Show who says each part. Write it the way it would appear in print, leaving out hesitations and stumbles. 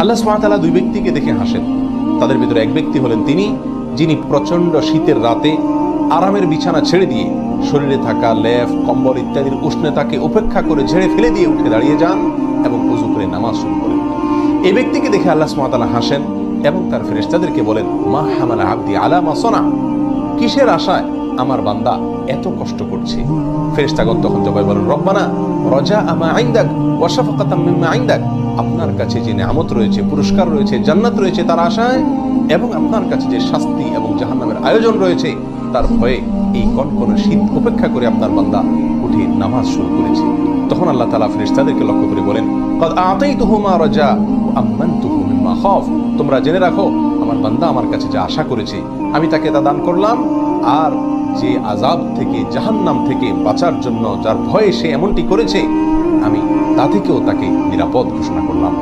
Speaker 1: আল্লাহ সুবহানাহু ওয়া তাআলা দুই ব্যক্তিকে দেখে হাসেন। তাদের ভিতরে এক ব্যক্তি হলেন তিনি, যিনি প্রচন্ড শীতের রাতে আরামের বিছানা ছেড়ে দিয়ে শরীরে থাকা লেপ কম্বল ইত্যাদির উষ্ণতাকে উপেক্ষা করে ঝেড়ে ফেলে দিয়ে উঠে দাঁড়িয়ে যান এবং ওযু করে নামাজ শুরু করেন। এই ব্যক্তিকে দেখে আল্লাহ সুবহানাহু ওয়া তাআলা হাসেন এবং তার ফেরেশতাদেরকে বলেন, মা হামালা আবদি আলা মা সানা, কিসের আশায় আমার বান্দা এত কষ্ট করছে? ফেরেশতাগণ তখন জবাবে বলেন, রব্বানা রাজা মা ইনদাক ওয়া শাফাকাতাম মিম্মা ইনদাক, আপনার কাছে যে নিয়ামত রয়েছে, পুরস্কার রয়েছে, জান্নাত রয়েছে তার আশায়, এবং আপনার কাছে যে শাস্তি এবং জাহান্নামের আয়োজন রয়েছে তার ভয়ে এই কনকনে শীত উপেক্ষা করে আপনার বান্দা উঠে নামাজ শুরু করেছে। তখন আল্লাহ তাআলা ফেরেশতাদেরকে লক্ষ্য করে বলেন, ক্বাদ আতাইতুহু মা রাজা ওয়া আমানতুহু মিম্মা খাফ, তোমরা জেনে রাখো আমার বান্দা আমার কাছে যা আশা করেছে আমি তাকে তা দান করলাম, আর যে আযাব থেকে জাহান্নাম থেকে বাঁচার জন্য যার ভয়ে সে এমনটি করেছে আমি তা থেকেও তাকে নিরাপদ ঘোষণা করলাম।